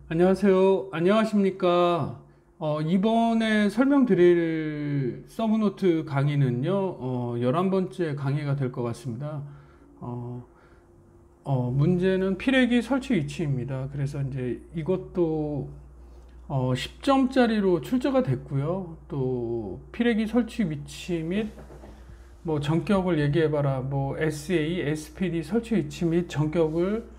안녕하세요. 안녕하십니까. 이번에 설명드릴 서브노트 강의는요, 11번째 강의가 될 것 같습니다. 어, 문제는 피레기 설치 위치입니다. 그래서 이제 이것도 10점짜리로 출제가 됐고요. 또 피레기 설치 위치 및 뭐 전격을 얘기해봐라, 뭐 SA, SPD 설치 위치 및 전격을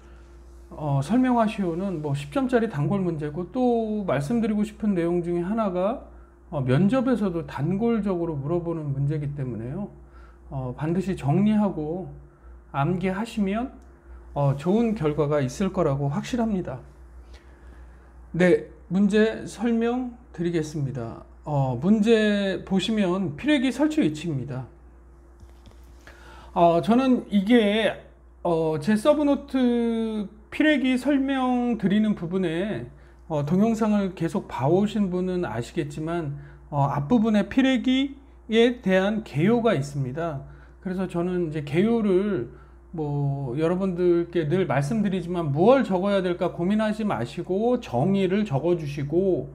설명하시오는 뭐 10점짜리 단골 문제고, 또 말씀드리고 싶은 내용 중에 하나가 면접에서도 단골적으로 물어보는 문제이기 때문에요. 반드시 정리하고 암기하시면 좋은 결과가 있을 거라고 확실합니다. 네, 문제 설명드리겠습니다. 문제 보시면 피레기 설치 위치입니다. 저는 이게 제 서브노트 피레기 설명드리는 부분에 동영상을 계속 봐오신 분은 아시겠지만 앞부분에 피레기에 대한 개요가 있습니다. 그래서 저는 이제 개요를 뭐 여러분들께 늘 말씀드리지만 무얼 적어야 될까 고민하지 마시고 정의를 적어 주시고,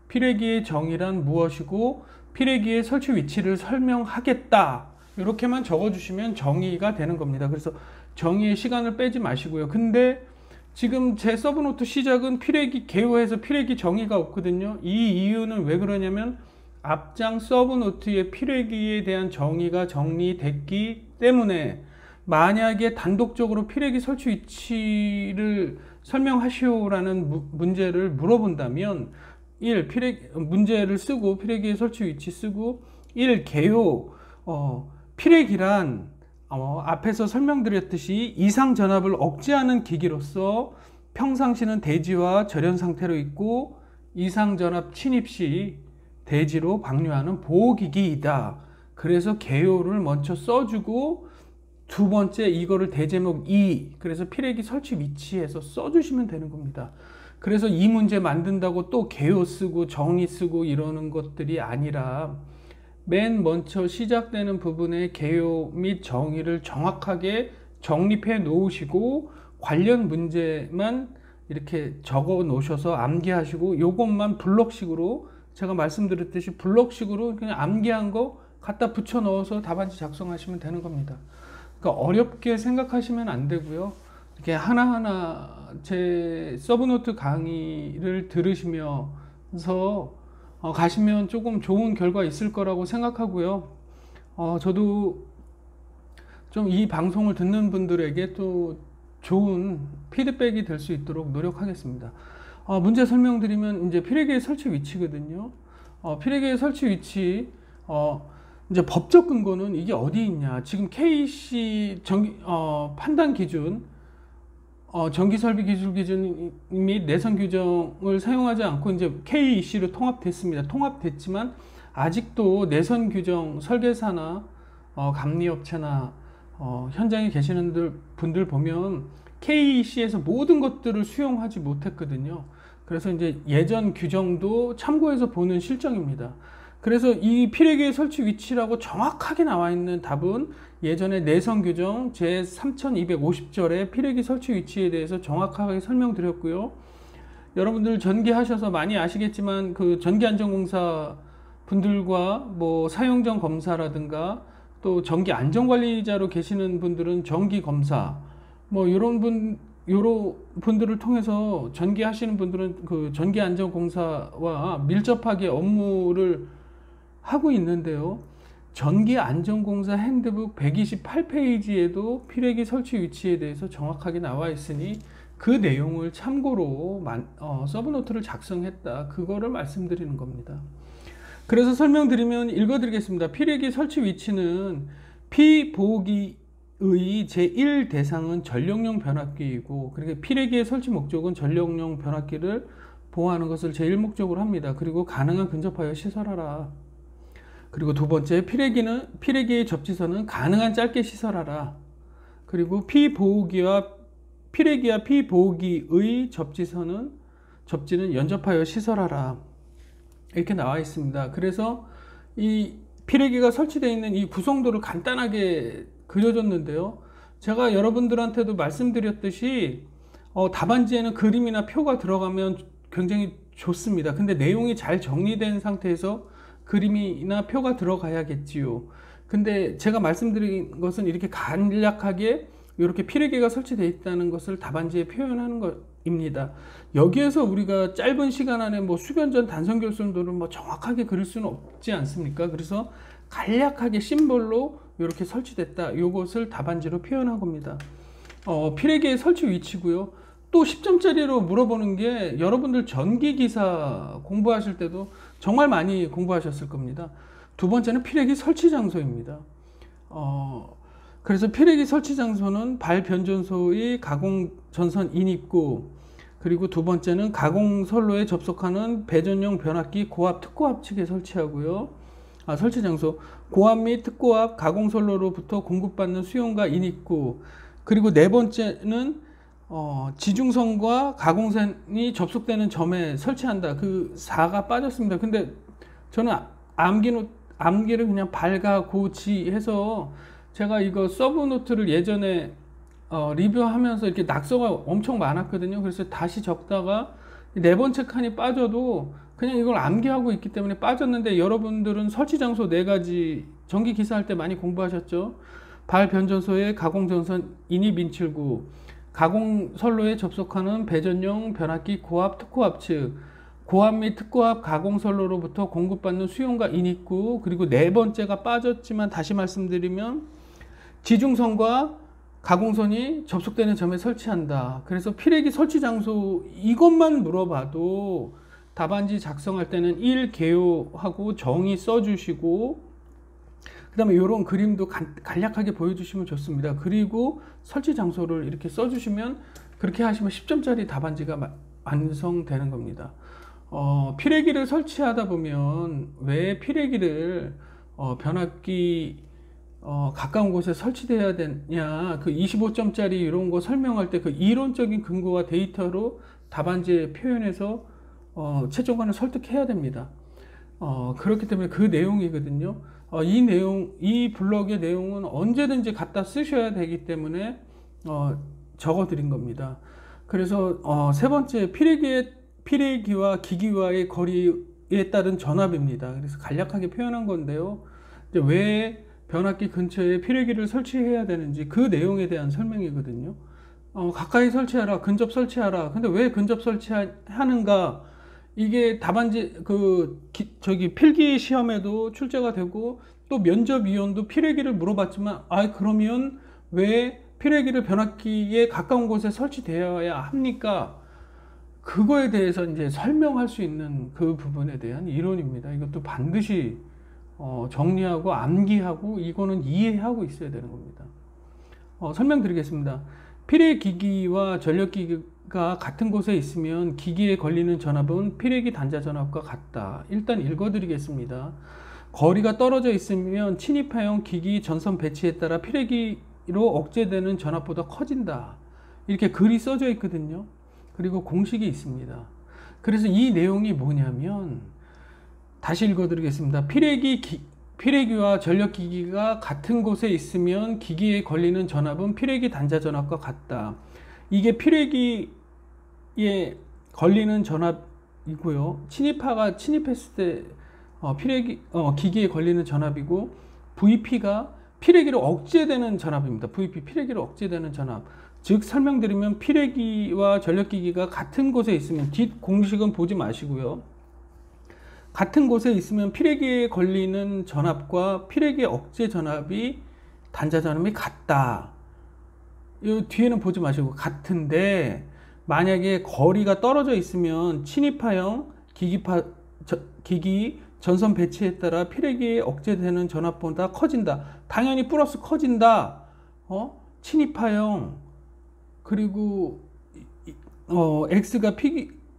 피레기의 정의란 무엇이고 피레기의 설치 위치를 설명하겠다 이렇게만 적어 주시면 정의가 되는 겁니다. 그래서 정의의 시간을 빼지 마시고요. 근데 지금 제 서브노트 시작은 피레기 개요해서 피레기 정의가 없거든요. 이 이유는 왜 그러냐면 앞장 서브노트의 피레기에 대한 정의가 정리됐기 때문에, 만약에 단독적으로 피레기 설치 위치를 설명하시오라는 문제를 물어본다면 1. 문제를 쓰고 피레기의 설치 위치 쓰고 1. 개요 피레기란 앞에서 설명드렸듯이 이상 전압을 억제하는 기기로서 평상시는 대지와 절연 상태로 있고 이상 전압 침입 시 대지로 방류하는 보호기기이다. 그래서 개요를 먼저 써주고 두 번째 이거를 대제목 2, 그래서 피레기 설치 위치에서 써주시면 되는 겁니다. 그래서 이 문제 만든다고 또 개요 쓰고 정의 쓰고 이러는 것들이 아니라 맨 먼저 시작되는 부분의 개요 및 정의를 정확하게 정립해 놓으시고 관련 문제만 이렇게 적어 놓으셔서 암기하시고, 요것만 블럭식으로, 제가 말씀드렸듯이 블럭식으로 그냥 암기한 거 갖다 붙여 넣어서 답안지 작성하시면 되는 겁니다. 그러니까 어렵게 생각하시면 안 되고요. 이렇게 하나하나 제 서브노트 강의를 들으시면서 가시면 조금 좋은 결과 있을 거라고 생각하고요. 저도 좀 이 방송을 듣는 분들에게 또 좋은 피드백이 될 수 있도록 노력하겠습니다. 문제 설명드리면 이제 피레기의 설치 위치거든요. 피레기의 설치 위치, 이제 법적 근거는 이게 어디 있냐. 지금 KC 판단 기준, 전기설비 기술 기준 및 내선 규정을 사용하지 않고 이제 KEC로 통합됐습니다. 통합됐지만 아직도 내선 규정 설계사나 감리업체나 현장에 계시는 분들 보면 KEC에서 모든 것들을 수용하지 못했거든요. 그래서 이제 예전 규정도 참고해서 보는 실정입니다. 그래서 이 피레기의 설치 위치라고 정확하게 나와 있는 답은 예전에 내선 규정 제 3250절의 피레기 설치 위치에 대해서 정확하게 설명드렸고요. 여러분들 전기하셔서 많이 아시겠지만 그 전기안전공사 분들과 뭐 사용전 검사라든가 또 전기 안전관리자로 계시는 분들은 전기검사, 뭐 이런 분들을 통해서 전기하시는 분들은 그 전기안전공사와 밀접하게 업무를 하고 있는데요. 전기안전공사 핸드북 128페이지에도 피레기 설치 위치에 대해서 정확하게 나와 있으니 그 내용을 참고로 서브노트를 작성했다, 그거를 말씀드리는 겁니다. 그래서 설명드리면 읽어드리겠습니다. 피레기 설치 위치는 피보기의 제1대상은 전력용 변압기이고, 그리고 피레기의 설치 목적은 전력용 변압기를 보호하는 것을 제1목적으로 합니다. 그리고 가능한 근접하여 시설하라. 그리고 두 번째, 피레기의 접지선은 가능한 짧게 시설하라. 그리고 피레기와 피보기의 접지는 연접하여 시설하라. 이렇게 나와 있습니다. 그래서 이 피레기가 설치되어 있는 이 구성도를 간단하게 그려줬는데요. 제가 여러분들한테도 말씀드렸듯이 답안지에는 그림이나 표가 들어가면 굉장히 좋습니다. 근데 내용이 잘 정리된 상태에서 그림이나 표가 들어가야겠지요. 근데 제가 말씀드린 것은 이렇게 간략하게 이렇게 피레기가 설치되어 있다는 것을 답안지에 표현하는 것입니다. 여기에서 우리가 짧은 시간 안에 뭐 수변전 단선결손도를 뭐 정확하게 그릴 수는 없지 않습니까? 그래서 간략하게 심볼로 이렇게 설치됐다. 이것을 답안지로 표현한 겁니다. 피레기의 설치 위치고요. 또 10점짜리로 물어보는 게 여러분들 전기기사 공부하실 때도 정말 많이 공부하셨을 겁니다. 두 번째는 피레기 설치 장소입니다. 그래서 피레기 설치 장소는 발변전소의 가공전선 인입구, 그리고 두 번째는 가공선로에 접속하는 배전용 변압기 고압 특고압 측에 설치하고요. 설치 장소, 고압 및 특고압 가공선로로부터 공급받는 수용과 인입구, 그리고 네 번째는 지중선과 가공선이 접속되는 점에 설치한다. 그 4가 빠졌습니다. 근데 저는 암기를 그냥 발가 고지 해서 제가 이거 서브노트를 예전에 리뷰하면서 이렇게 낙서가 엄청 많았거든요. 그래서 다시 적다가 네 번째 칸이 빠져도 그냥 이걸 암기하고 있기 때문에 빠졌는데, 여러분들은 설치 장소 4가지 전기 기사할 때 많이 공부하셨죠. 발변전소의 가공전선 인입 인출구, 가공선로에 접속하는 배전용 변압기 고압 특고압 측, 고압 및 특고압 가공선로로부터 공급받는 수용과 인입구, 그리고 네 번째가 빠졌지만 다시 말씀드리면 지중선과 가공선이 접속되는 점에 설치한다. 그래서 피레기 설치 장소 이것만 물어봐도 답안지 작성할 때는 1 개요하고 정의 써주시고, 그 다음에 이런 그림도 간략하게 보여주시면 좋습니다. 그리고 설치 장소를 이렇게 써주시면, 그렇게 하시면 10점짜리 답안지가 완성되는 겁니다. 피레기를 설치하다 보면 왜 피레기를 변압기 가까운 곳에 설치되어야 되냐, 그 25점짜리 이런 거 설명할 때 그 이론적인 근거와 데이터로 답안지에 표현해서 최종관을 설득해야 됩니다. 그렇기 때문에 그 내용이거든요. 이 블럭의 내용은 언제든지 갖다 쓰셔야 되기 때문에 적어 드린 겁니다. 그래서 세 번째, 피레기와 기기와의 거리에 따른 전압입니다. 그래서 간략하게 표현한 건데요. 이제 왜 변압기 근처에 피레기를 설치해야 되는지 그 내용에 대한 설명이거든요. 가까이 설치하라, 근접 설치하라. 근데 왜 근접 설치하는가? 이게 답안지 필기 시험에도 출제가 되고, 또 면접위원도 피레기를 물어봤지만, 그러면 왜 피레기를 변압기에 가까운 곳에 설치되어야 합니까? 그거에 대해서 이제 설명할 수 있는 그 부분에 대한 이론입니다. 이것도 반드시 정리하고 암기하고 이거는 이해하고 있어야 되는 겁니다. 설명드리겠습니다. 피레기기와 전력기기가 같은 곳에 있으면 기기에 걸리는 전압은 피레기 단자 전압과 같다. 일단 읽어드리겠습니다. 거리가 떨어져 있으면 침입하용 기기 전선 배치에 따라 피레기로 억제되는 전압보다 커진다. 이렇게 글이 써져 있거든요. 그리고 공식이 있습니다. 그래서 이 내용이 뭐냐면, 다시 읽어드리겠습니다. 피레기와 전력기기가 같은 곳에 있으면 기기에 걸리는 전압은 피레기 단자 전압과 같다. 이게 피레기에 걸리는 전압이고요. 침입파가 침입했을 때 기기에 걸리는 전압이고, VP가 피레기로 억제되는 전압입니다. VP, 피레기로 억제되는 전압. 즉 설명드리면 피레기와 전력기기가 같은 곳에 있으면, 뒷 공식은 보지 마시고요. 같은 곳에 있으면 피레기에 걸리는 전압과 피레기 억제 전압이 단자 전압이 같다. 이 뒤에는 보지 마시고 같은데, 만약에 거리가 떨어져 있으면 침입하형 기기 전선 배치에 따라 피레기에 억제되는 전압보다 커진다. 당연히 플러스 커진다. 침입하형, 그리고 X가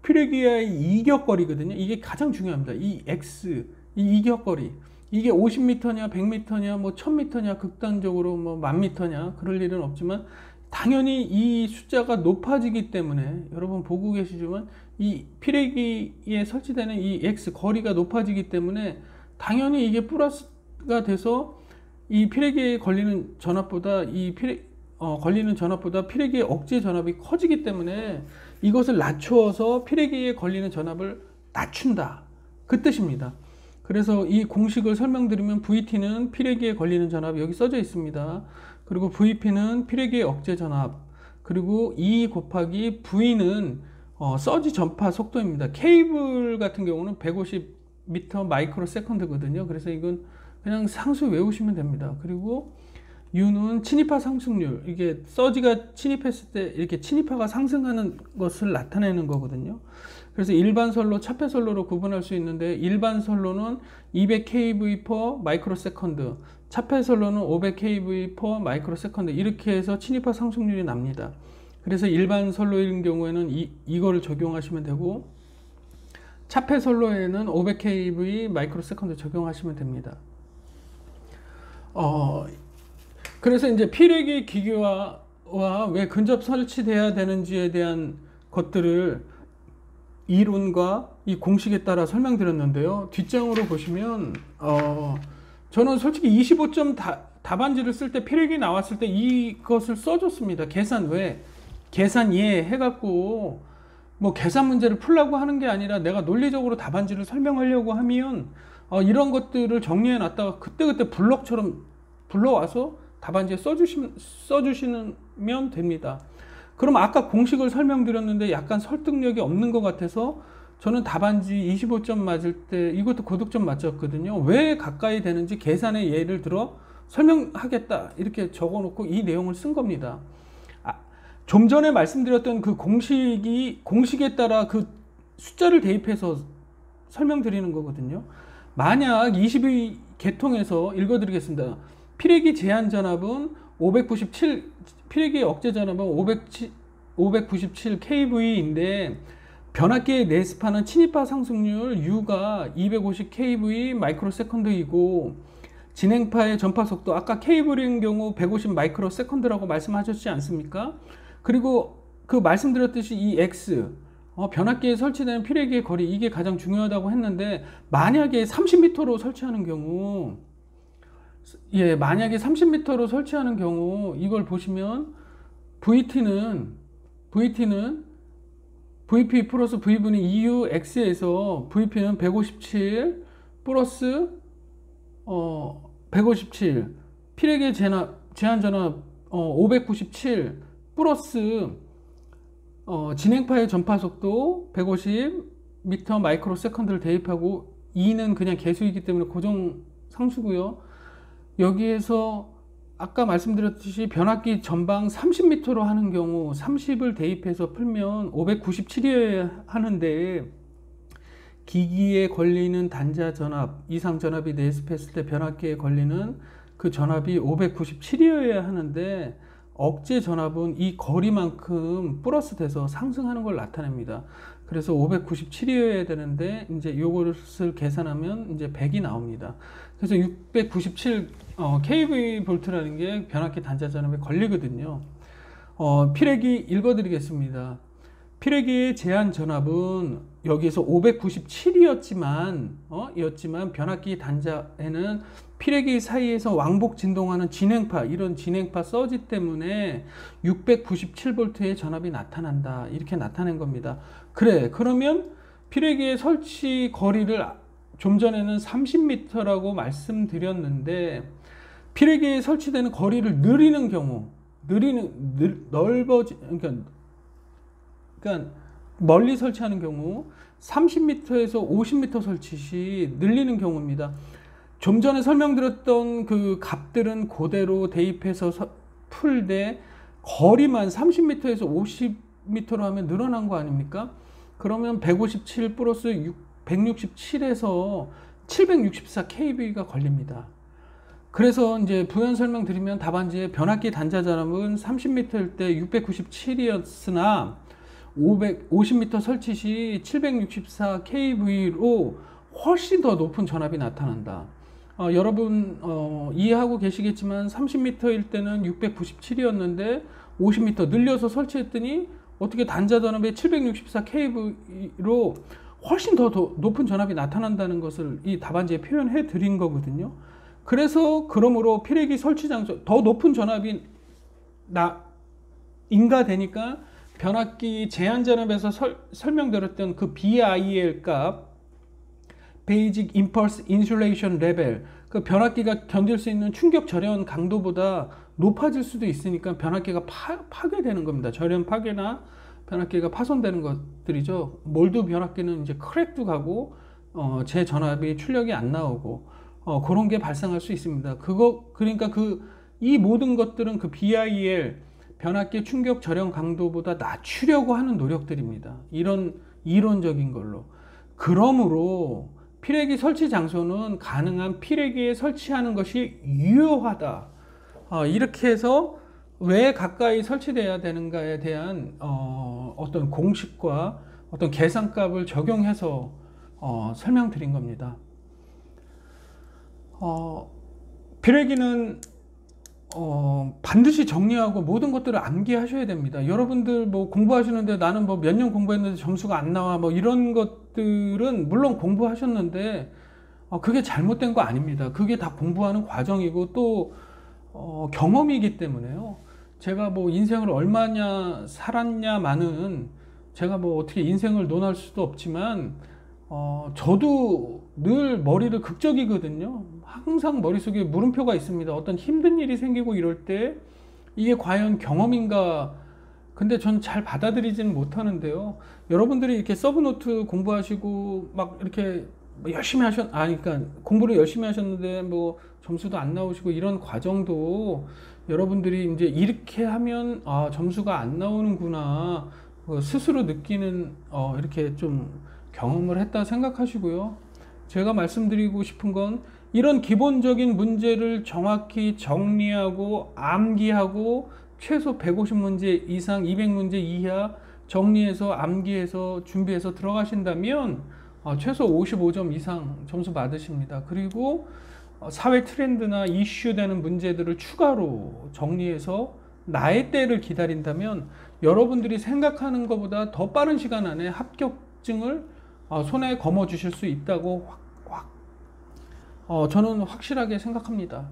피레기의 이격거리거든요. 이게 가장 중요합니다. 이 X, 이 이격거리. 이게 50m냐, 100m냐, 뭐 1000m냐, 극단적으로 뭐 1000m냐, 그럴 일은 없지만, 당연히 이 숫자가 높아지기 때문에, 여러분 보고 계시지만, 이 피레기에 설치되는 이 X, 거리가 높아지기 때문에, 당연히 이게 플러스가 돼서, 이 피레기에 걸리는 전압보다 이 걸리는 전압보다 피레기의 억제 전압이 커지기 때문에 이것을 낮추어서 피레기에 걸리는 전압을 낮춘다, 그 뜻입니다. 그래서 이 공식을 설명드리면 VT는 피레기에 걸리는 전압 여기 써져 있습니다. 그리고 VP는 피레기의 억제 전압, 그리고 E 곱하기 V는 서지 전파 속도입니다. 케이블 같은 경우는 150m 마이크로 세컨드거든요. 그래서 이건 그냥 상수 외우시면 됩니다. 그리고 U는 친입파 상승률, 이게 서지가 침입했을 때 이렇게 친입파가 상승하는 것을 나타내는 거거든요. 그래서 일반 선로, 차폐 선로로 구분할 수 있는데, 일반 선로는 200kV per 마이크로 세컨드, 차폐 선로는 500kV per 마이크로 세컨드, 이렇게 해서 친입파 상승률이 납니다. 그래서 일반 선로인 경우에는 이거를 적용하시면 되고, 차폐 선로에는 500kV 마이크로 세컨드 적용하시면 됩니다. 그래서 이제 피레기 기계와 왜 근접 설치돼야 되는지에 대한 것들을 이론과 이 공식에 따라 설명드렸는데요. 뒷장으로 보시면 저는 솔직히 25점 답안지를 쓸 때 피레기 나왔을 때 이것을 써줬습니다. 계산 예 해갖고 뭐 계산 문제를 풀라고 하는 게 아니라 내가 논리적으로 답안지를 설명하려고 하면 이런 것들을 정리해 놨다가 그때그때 블럭처럼 불러와서 답안지에 써주시면 됩니다. 그럼 아까 공식을 설명드렸는데 약간 설득력이 없는 것 같아서 저는 답안지 25점 맞을 때 이것도 고득점 맞췄거든요. 왜 가까이 되는지 계산의 예를 들어 설명하겠다 이렇게 적어놓고 이 내용을 쓴 겁니다. 좀 전에 말씀드렸던 그 공식에 따라 그 숫자를 대입해서 설명드리는 거거든요. 만약 22 계통에서 읽어드리겠습니다. 피레기 제한 전압은 597, 피레기 억제 전압은 597 kV인데 변압기의 내습하는 친입파 상승률 U가 250 kV 마이크로 세컨드이고 진행파의 전파 속도 아까 케이블인 경우 150 마이크로 세컨드라고 말씀하셨지 않습니까? 그리고 그 말씀드렸듯이 이 X 변압기에 설치되는 피레기의 거리, 이게 가장 중요하다고 했는데 만약에 30m로 설치하는 경우, 만약에 30m로 설치하는 경우 이걸 보시면 VT는 VP 플러스 V분의 EUX에서 VP는 157 플러스 157 피레기의 제한 전압 597 플러스 진행파의 전파 속도 150m 마이크로 세컨드를 대입하고 E는 그냥 개수이기 때문에 고정 상수고요. 여기에서 아까 말씀드렸듯이 변압기 전방 30m로 하는 경우 30을 대입해서 풀면 597이어야 하는데 기기에 걸리는 단자 전압, 이상 전압이 내습했을 때 변압기에 걸리는 그 전압이 597이어야 하는데 억제 전압은 이 거리만큼 플러스 돼서 상승하는 걸 나타냅니다. 그래서 597이어야 되는데 이제 이것을 계산하면 이제 100이 나옵니다. 그래서 697 kV 볼트라는 게 변압기 단자 전압에 걸리거든요. 피레기 읽어드리겠습니다. 피레기의 제한 전압은 여기에서 597이었지만 변압기 단자에는 피레기 사이에서 왕복 진동하는 진행파, 이런 진행파 서지 때문에 697V의 전압이 나타난다, 이렇게 나타낸 겁니다. 그러면 피레기의 설치 거리를 좀 전에는 30m라고 말씀드렸는데 피레기에 설치되는 거리를 늘리는 경우, 그러니까 멀리 설치하는 경우 30m에서 50m 설치 시 늘리는 경우입니다. 좀 전에 설명드렸던 그 값들은 그대로 대입해서 풀되 거리만 30m에서 50m로 하면 늘어난 거 아닙니까? 그러면 157 플러스 167에서 764 kV가 걸립니다. 그래서 이제 부연 설명드리면 답안지에 변압기 단자 전압은 30m일 때 697이었으나 50m 설치 시 764 kV로 훨씬 더 높은 전압이 나타난다. 여러분 이해하고 계시겠지만 30m일 때는 697이었는데 50m 늘려서 설치했더니 어떻게 단자 전압의 764 kV로 훨씬 더 높은 전압이 나타난다는 것을 이 답안지에 표현해 드린 거거든요. 그러므로 피레기 설치 장소 더 높은 전압이 인가되니까 변압기 제한전압에서 설명드렸던 그 BIL 값, Basic Impulse Insulation Level, 그 변압기가 견딜 수 있는 충격 절연 강도보다 높아질 수도 있으니까 변압기가 파괴되는 겁니다. 절연 파괴나 변압기가 파손되는 것들이죠. 몰드 변압기는 이제 크랙도 가고 재전압이 출력이 안 나오고 그런 게 발생할 수 있습니다. 그러니까 이 모든 것들은 그 BIL 변압기 충격 절연 강도보다 낮추려고 하는 노력들입니다. 이런 이론적인 걸로. 그러므로 피레기 설치 장소는 가능한 피레기에 설치하는 것이 유효하다. 이렇게 해서 왜 가까이 설치돼야 되는가에 대한 어떤 공식과 어떤 계산값을 적용해서 설명드린 겁니다. 피레기는 반드시 정리하고 모든 것들을 암기하셔야 됩니다. 여러분들 뭐 공부하시는데 나는 뭐 몇 년 공부했는데 점수가 안 나와 뭐 이런 것들은 물론 공부하셨는데 그게 잘못된 거 아닙니다. 그게 다 공부하는 과정이고 또 경험이기 때문에요. 제가 뭐 인생을 얼마냐 살았냐마는 제가 뭐 어떻게 인생을 논할 수도 없지만 저도 늘 머리를 극적이거든요. 항상 머릿속에 물음표가 있습니다. 어떤 힘든 일이 생기고 이럴 때 이게 과연 경험인가? 근데 전 잘 받아들이지는 못하는데요. 여러분들이 이렇게 서브노트 공부하시고 막 이렇게 열심히 그러니까 공부를 열심히 하셨는데 뭐 점수도 안 나오시고 이런 과정도 여러분들이 이제 이렇게 하면 점수가 안 나오는구나 스스로 느끼는 이렇게 좀 경험을 했다 생각하시고요. 제가 말씀드리고 싶은 건 이런 기본적인 문제를 정확히 정리하고 암기하고 최소 150문제 이상 200문제 이하 정리해서 암기해서 준비해서 들어가신다면 최소 55점 이상 점수 받으십니다. 그리고 사회 트렌드나 이슈되는 문제들을 추가로 정리해서 나의 때를 기다린다면 여러분들이 생각하는 것보다 더 빠른 시간 안에 합격증을 손에 거머 주실 수 있다고 저는 확실하게 생각합니다.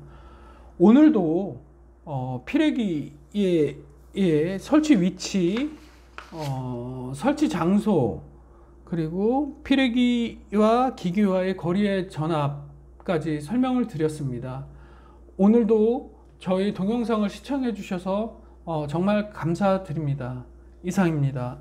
오늘도 피레기의 설치 위치, 설치 장소, 그리고 피레기와 기기와의 거리의 전압까지 설명을 드렸습니다. 오늘도 저희 동영상을 시청해 주셔서 정말 감사드립니다. 이상입니다.